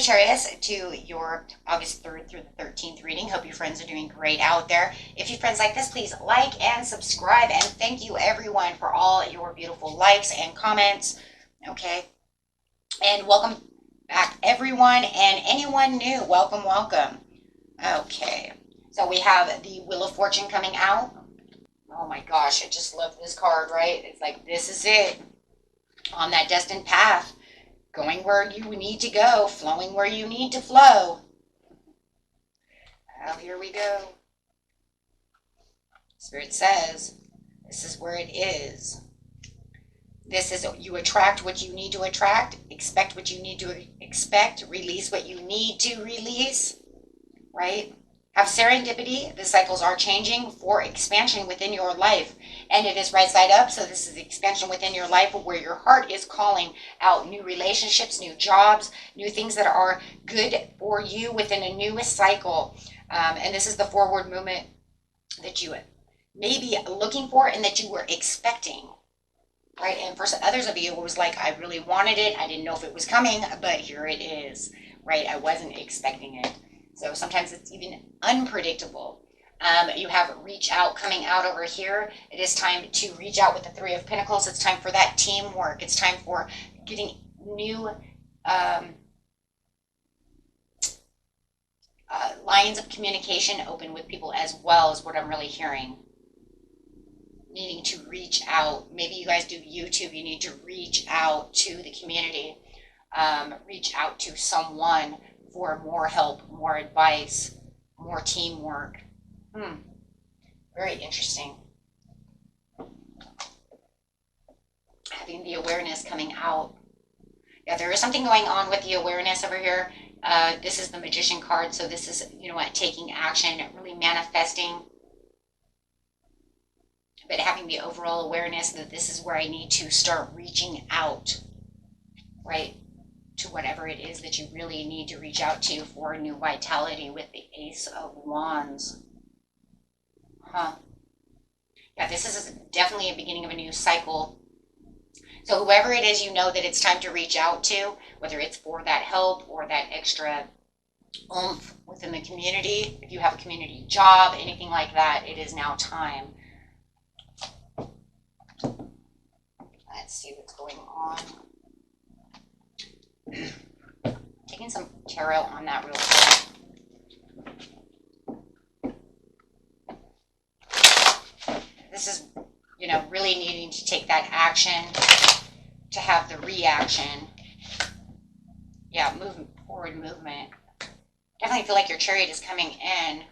Sagittarius, to your August 3rd through the 13th reading. Hope your friends are doing great out there. If you friends like this, please like and subscribe. And thank you everyone for all your beautiful likes and comments. Okay. And welcome back everyone and anyone new. Welcome, welcome. Okay. So we have the Wheel of Fortune coming out. Oh my gosh, I just love this card, right? It's like, this is it. On that destined path. Going where you need to go, flowing where you need to flow. Oh, here we go. Spirit says, this is where it is. This is, you attract what you need to attract, expect what you need to expect, release what you need to release, right? Have serendipity. The cycles are changing for expansion within your life. And it is right side up. So this is expansion within your life where your heart is calling out new relationships, new jobs, new things that are good for you within a newest cycle. And this is the forward movement that you may be looking for and that you were expecting. Right? And for others of you, it was like, I really wanted it. I didn't know if it was coming, but here it is. Right? I wasn't expecting it. So sometimes it's even unpredictable. You have reach out coming out over here. It is time to reach out with the Three of Pentacles. It's time for that teamwork. It's time for getting new lines of communication open with people as well, is what I'm really hearing. Needing to reach out. Maybe you guys do YouTube. You need to reach out to the community. Reach out to someone for more help, more advice, more teamwork. Very interesting. Having the awareness coming out. Yeah, there is something going on with the awareness over here. This is the Magician card, so this is, you know what, taking action, really manifesting. But having the overall awareness that this is where I need to start reaching out, right? To whatever it is that you really need to reach out to for new vitality with the Ace of Wands. Yeah, this is definitely a beginning of a new cycle. So whoever it is, you know that it's time to reach out to, whether it's for that help or that extra oomph within the community. If you have a community job, anything like that, it is now time. Let's see what's going on. Taking some tarot on that real quick. This is, you know, really needing to take that action to have the reaction. Yeah, forward movement. Definitely feel like your chariot is coming in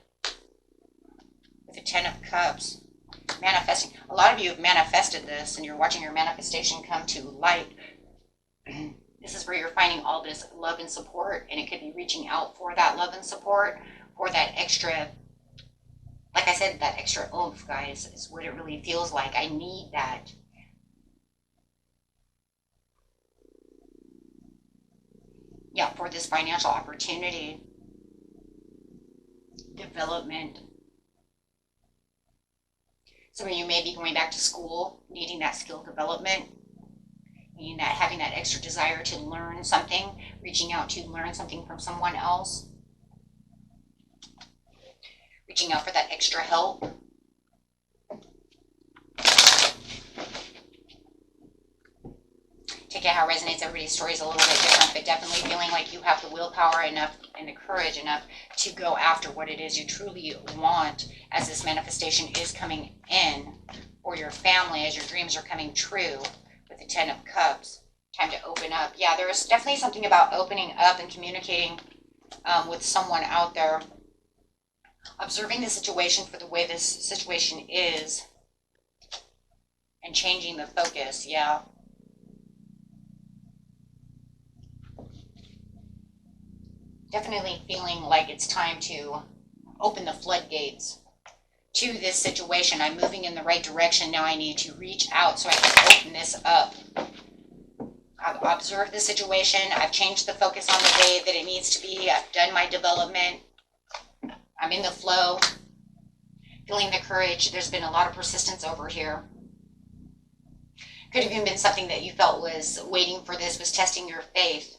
with the Ten of Cups. Manifesting. A lot of you have manifested this and you're watching your manifestation come to light. This is where you're finding all this love and support, and it could be reaching out for that love and support, for that extra, like I said, that extra oomph, guys, is what it really feels like. I need that. Yeah, for this financial opportunity, development. Some of you may be going back to school, needing that skill development. That having that extra desire to learn something, reaching out to learn something from someone else, reaching out for that extra help. Take it how it resonates. Everybody's story is a little bit different, but definitely feeling like you have the willpower enough and the courage enough to go after what it is you truly want as this manifestation is coming in for your family, as your dreams are coming true. With the Ten of Cups, time to open up. Yeah, there is definitely something about opening up and communicating with someone out there. Observing the situation for the way this situation is and changing the focus. Yeah. Definitely feeling like it's time to open the floodgates to this situation. I'm moving in the right direction. Now I need to reach out so I can open this up. I've observed the situation. I've changed the focus on the way that it needs to be. I've done my development. I'm in the flow. Feeling the courage. There's been a lot of persistence over here. Could have even been something that you felt was waiting for this, was testing your faith.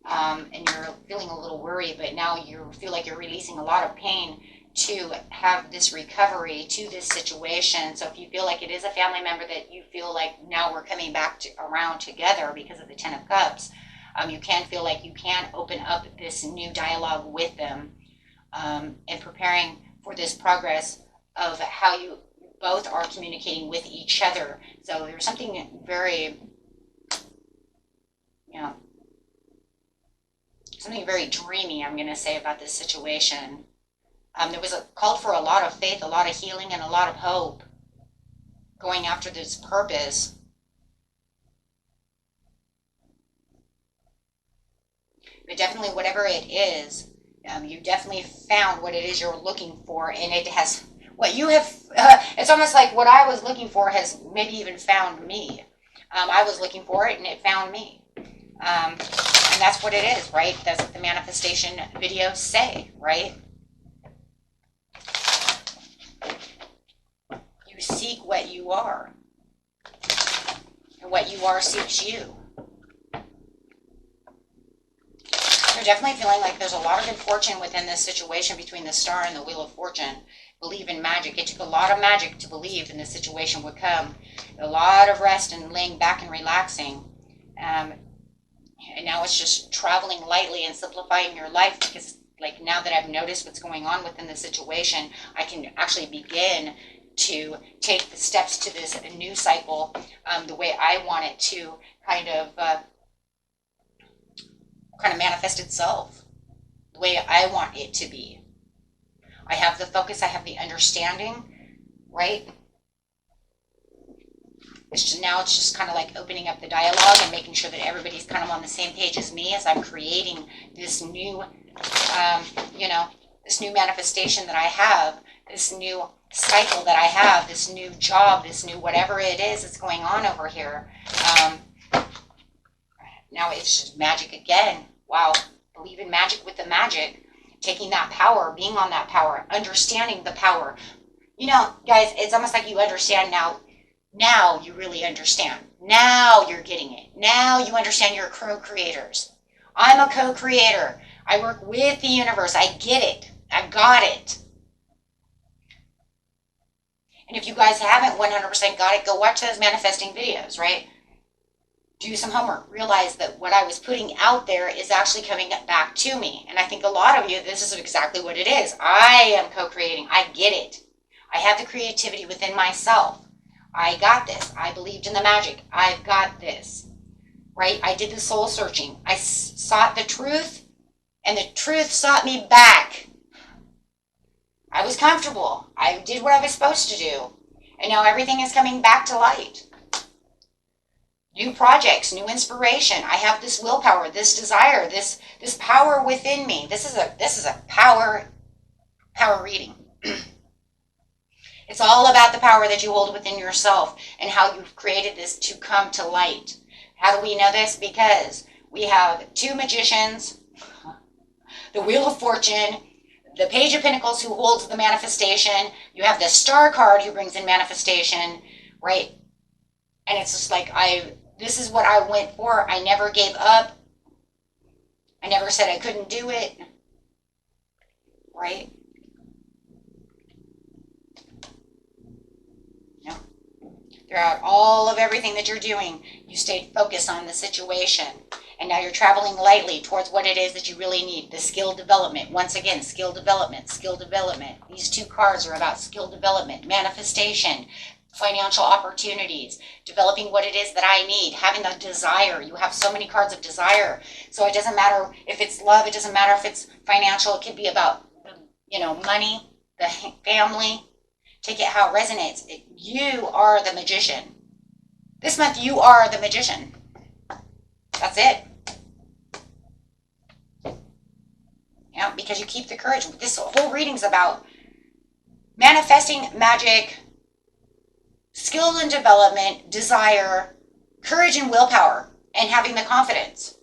and you're feeling a little worried, but now you feel like you're releasing a lot of pain to have this recovery to this situation. So if you feel like it is a family member that you feel like now we're coming back around together because of the Ten of Cups, you can feel like you can open up this new dialogue with them, and preparing for this progress of how you both are communicating with each other. So there's something very, something very dreamy, I'm going to say, about this situation. There was called for a lot of faith, a lot of healing, and a lot of hope going after this purpose. But definitely, whatever it is, you definitely found what it is you're looking for, and it has what you have. It's almost like what I was looking for has maybe even found me. I was looking for it, and it found me. And that's what it is, right? That's what the manifestation videos say, right? You seek what you are, and what you are seeks you. You're definitely feeling like there's a lot of good fortune within this situation between the Star and the Wheel of Fortune. Believe in magic. It took a lot of magic to believe in this situation would come. A lot of rest and laying back and relaxing. And now it's just traveling lightly and simplifying your life, because like now that I've noticed what's going on within the situation, I can actually begin to take the steps to this new cycle the way I want it to kind of manifest itself, the way I want it to be. I have the focus, I have the understanding, right? It's just kind of like opening up the dialogue and making sure that everybody's kind of on the same page as me as I'm creating this new, this new manifestation that I have, this new cycle that I have, this new job, this new whatever it is that's going on over here. Now it's just magic again. Wow. Believe in magic with the magic. Taking that power, being on that power, understanding the power. Guys, it's almost like you understand now. Now you really understand. Now you're getting it. Now you understand you're co-creators. I'm a co-creator. I work with the universe. I get it. I got it. And if you guys haven't 100% got it, go watch those manifesting videos, right? Do some homework. Realize that what I was putting out there is actually coming back to me. And I think a lot of you, this is exactly what it is. I am co-creating. I get it. I have the creativity within myself. I got this. I believed in the magic. I've got this, right? I did the soul searching. I sought the truth, and the truth sought me back. I was comfortable. I did what I was supposed to do. And now everything is coming back to light. New projects, new inspiration. I have this willpower, this desire, this power within me. This is a power reading. It's all about the power that you hold within yourself and how you've created this to come to light. How do we know this? Because we have two magicians, the Wheel of Fortune, the Page of Pentacles who holds the manifestation. You have the Star card who brings in manifestation, right? And it's just like, this is what I went for. I never gave up. I never said I couldn't do it, right? No. Throughout all of everything that you're doing, you stayed focused on the situation. And now you're traveling lightly towards what it is that you really need, the skill development. Once again, skill development, skill development. These two cards are about skill development, manifestation, financial opportunities, developing what it is that I need, having the desire. You have so many cards of desire. So it doesn't matter if it's love, it doesn't matter if it's financial. It could be about, money, the family. Take it how it resonates. You are the magician. This month, you are the magician. That's it. Because you keep the courage. This whole reading's about manifesting magic, skill and development, desire, courage and willpower, and having the confidence.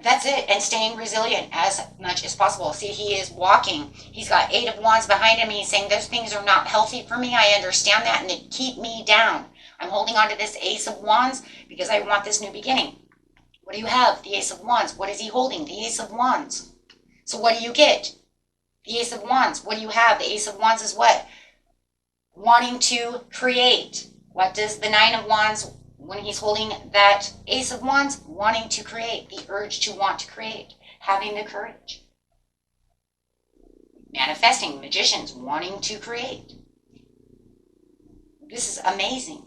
That's it. And staying resilient as much as possible. See, he is walking. He's got 8 of Wands behind him. He's saying those things are not healthy for me. I understand that, and they keep me down. I'm holding on to this Ace of Wands because I want this new beginning. What do you have? The Ace of Wands. What is he holding? The Ace of Wands. So what do you get? The Ace of Wands. What do you have? The Ace of Wands is what? Wanting to create. What does the Nine of Wands, when he's holding that Ace of Wands? Wanting to create. The urge to want to create. Having the courage. Manifesting. Magicians. Wanting to create. This is amazing.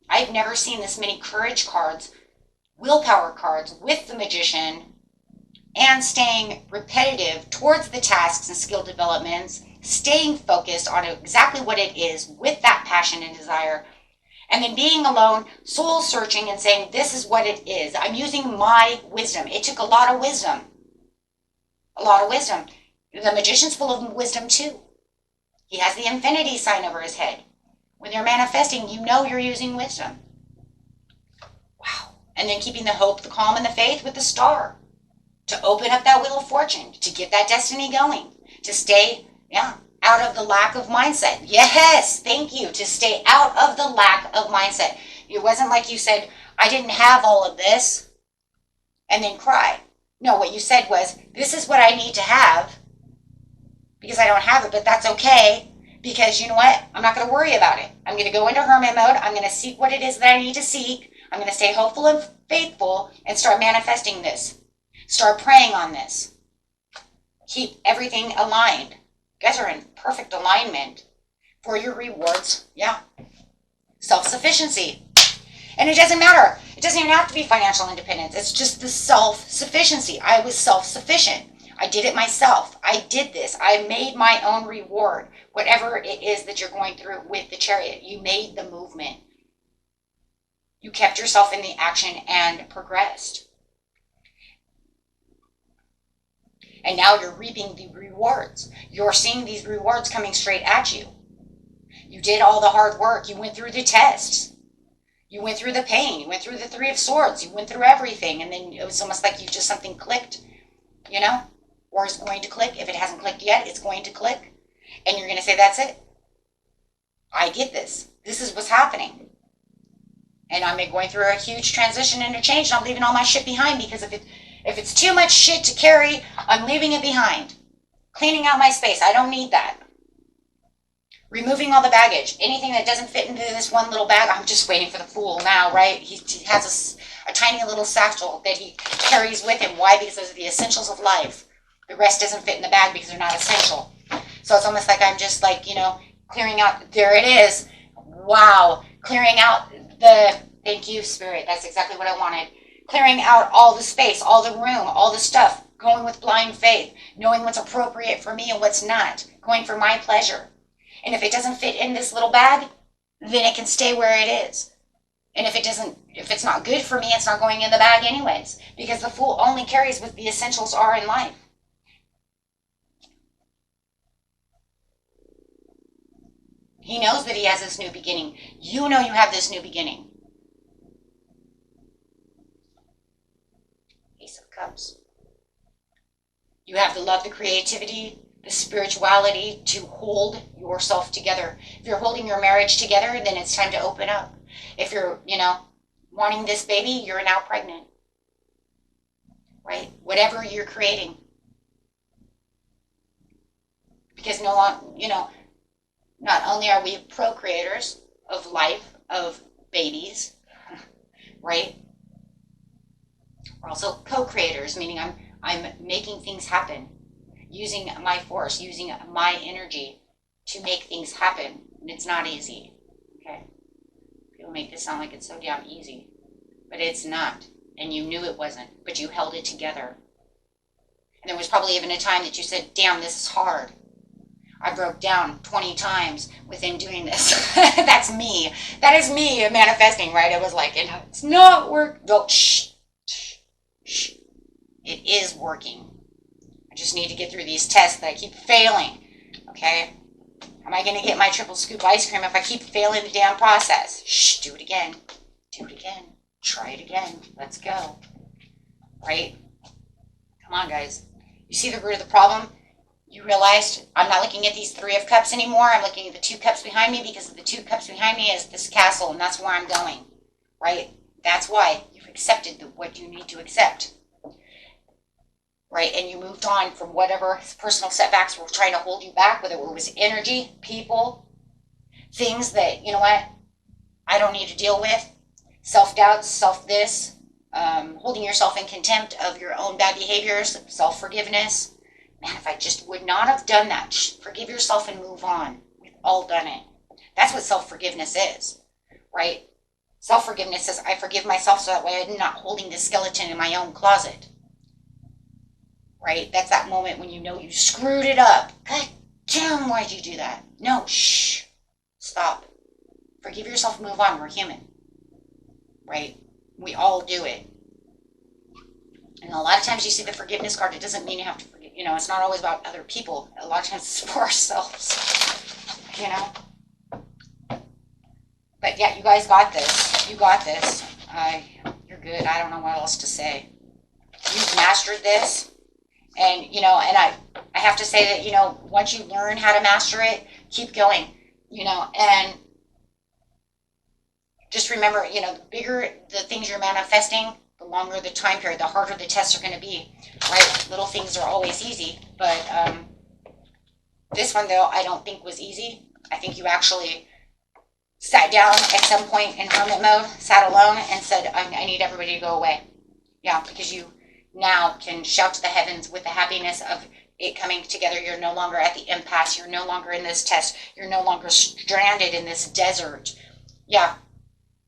I've never seen this many courage cards, willpower cards with the Magician, and staying repetitive towards the tasks and skill developments, staying focused on exactly what it is with that passion and desire, and then being alone, soul searching and saying, this is what it is. I'm using my wisdom. It took a lot of wisdom. A lot of wisdom. The Magician's full of wisdom too. He has the infinity sign over his head. When you're manifesting, you know you're using wisdom. Wow. And then keeping the hope, the calm, and the faith with the Star. To open up that Wheel of Fortune. To get that destiny going. To stay, out of the lack of mindset. Yes, thank you. To stay out of the lack of mindset. It wasn't like you said, I didn't have all of this, and then cry. No, what you said was, this is what I need to have, because I don't have it, but that's okay. Because you know what? I'm not going to worry about it. I'm going to go into hermit mode. I'm going to seek what it is that I need to seek. I'm going to stay hopeful and faithful and start manifesting this. Start praying on this. Keep everything aligned. You guys are in perfect alignment for your rewards. Yeah. Self-sufficiency. And it doesn't matter. It doesn't even have to be financial independence. It's just the self-sufficiency. I was self-sufficient. I did it myself. I did this. I made my own reward. Whatever it is that you're going through with the Chariot, you made the movement. You kept yourself in the action and progressed. And now you're reaping the rewards. You're seeing these rewards coming straight at you. You did all the hard work. You went through the tests. You went through the pain. You went through the Three of Swords. You went through everything. And then it was almost like you just something clicked, or is going to click. If it hasn't clicked yet, it's going to click. And you're going to say, that's it. I get this. This is what's happening. And I'm going through a huge transition and a change. And I'm leaving all my shit behind, because if it's too much shit to carry, I'm leaving it behind. Cleaning out my space. I don't need that. Removing all the baggage. Anything that doesn't fit into this one little bag. I'm just waiting for the Fool now, right? He has a tiny little satchel that he carries with him. Why? Because those are the essentials of life. The rest doesn't fit in the bag because they're not essential. So it's almost like I'm just like, clearing out. There it is. Wow. Clearing out thank you, Spirit. That's exactly what I wanted. Clearing out all the space, all the room, all the stuff. Going with blind faith. Knowing what's appropriate for me and what's not. Going for my pleasure. And if it doesn't fit in this little bag, then it can stay where it is. And if it's not good for me, it's not going in the bag anyways. Because the Fool only carries what the essentials are in life. He knows that he has this new beginning. You know you have this new beginning. Ace of Cups. You have the love, the creativity, the spirituality to hold yourself together. If you're holding your marriage together, then it's time to open up. If you're, wanting this baby, you're now pregnant. Right? Whatever you're creating. Because not only are we procreators of life, of babies, right? We're also co-creators, meaning I'm making things happen. Using my force, using my energy to make things happen. And it's not easy. Okay? People make this sound like it's so damn easy. But it's not. And you knew it wasn't. But you held it together. And there was probably even a time that you said, damn, this is hard. I broke down 20 times within doing this. That's me. That is me manifesting, right? I was like, it's not working. No, shh. It is working. I just need to get through these tests that I keep failing. Okay? Am I going to get my triple scoop ice cream if I keep failing the damn process? Shh, do it again. Do it again. Try it again. Let's go. Right? Come on, guys. You see the root of the problem? You realized I'm not looking at these Three of Cups anymore. I'm looking at the Two Cups behind me, because the Two Cups behind me is this castle, and that's where I'm going. Right? That's why you've accepted what you need to accept. Right? And you moved on from whatever personal setbacks were trying to hold you back, whether it was energy, people, things that, you know what, I don't need to deal with. Self-doubt, self-this, holding yourself in contempt of your own bad behaviors, self-forgiveness. Man, if I just would not have done that, forgive yourself and move on. We've all done it. That's what self-forgiveness is, right? Self-forgiveness is I forgive myself so that way I'm not holding the skeleton in my own closet, right? That's that moment when you know you screwed it up. God damn, why'd you do that? No, shh, stop. Forgive yourself, move on. We're human, right? We all do it. And a lot of times you see the forgiveness card, it doesn't mean you have to forgive. You know, it's not always about other people. A lot of times it's for ourselves, you know. But yeah, you guys got this. You got this. You're good. I don't know what else to say. You've mastered this. And, you know, and I have to say that, you know, once you learn how to master it, keep going, you know, and just remember, you know, the bigger the things you're manifesting, the longer the time period, the harder the tests are going to be, right? Little things are always easy, but this one, though, I don't think was easy. I think you actually sat down at some point in hermit mode, sat alone, and said, I need everybody to go away. Yeah, because you now can shout to the heavens with the happiness of it coming together. You're no longer at the impasse. You're no longer in this test. You're no longer stranded in this desert. Yeah.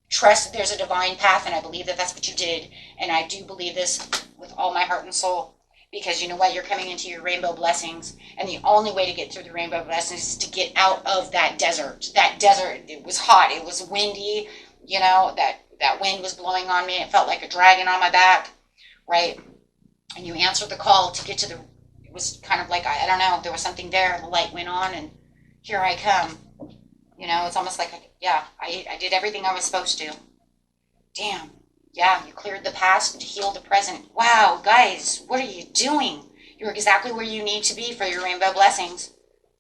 Trust there's a divine path, and I believe that that's what you did. And I do believe this with all my heart and soul, because you know what? You're coming into your rainbow blessings, and the only way to get through the rainbow blessings is to get out of that desert. That desert, it was hot, it was windy, you know, that wind was blowing on me. It felt like a dragon on my back, right? And you answered the call to get to it was kind of like, I don't know, there was something there, the light went on, and here I come. You know, it's almost like, yeah, I did everything I was supposed to. Damn. Yeah, you cleared the past to heal the present. Wow, guys, what are you doing? You're exactly where you need to be for your rainbow blessings.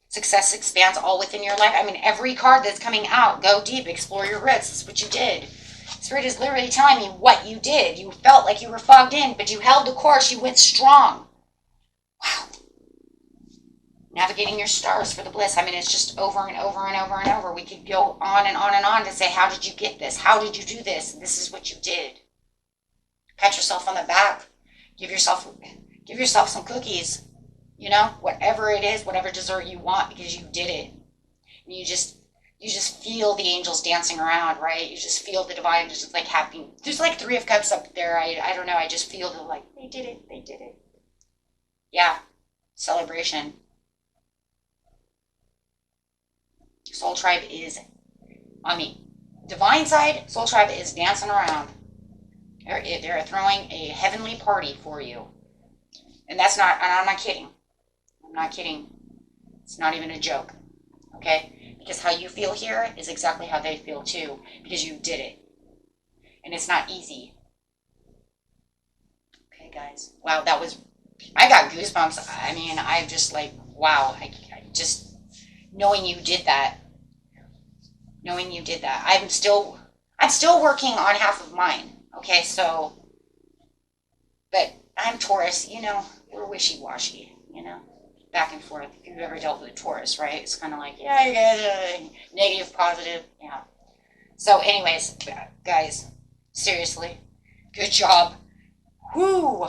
Success expands all within your life. I mean, every card that's coming out, go deep, explore your roots. That's what you did. Spirit is literally telling me what you did. You felt like you were fogged in, but you held the course. You went strong. Wow. Navigating your stars for the bliss. I mean, it's just over and over and over and over. We could go on and on and on to say, how did you get this? How did you do this? This is what you did. Pat yourself on the back. Give yourself some cookies. You know, whatever it is, whatever dessert you want, because you did it. And you just feel the angels dancing around, right? You just feel the divine just like happening. There's like 3 of Cups up there. I don't know. I just feel the like, they did it. They did it. Yeah. Celebration. Soul Tribe is on the divine side. Soul Tribe is dancing around. They're throwing a heavenly party for you. And that's not, and I'm not kidding. I'm not kidding. It's not even a joke. Okay? Because how you feel here is exactly how they feel too. Because you did it. And it's not easy. Okay, guys. Wow, I got goosebumps. I mean, I'm just like, wow. I just, knowing you did that. I'm still working on half of mine. Okay, so, but I'm Taurus, you know, we're wishy-washy, you know, back and forth. If you've ever dealt with a Taurus, right? It's kind of like, yeah, you guys are negative, positive, yeah. So anyways, guys, seriously, good job. Whoo!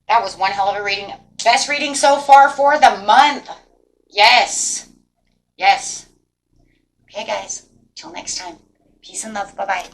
That was one hell of a reading. Best reading so far for the month. Yes. Yes. Okay, guys. Till next time. Peace and love. Bye-bye.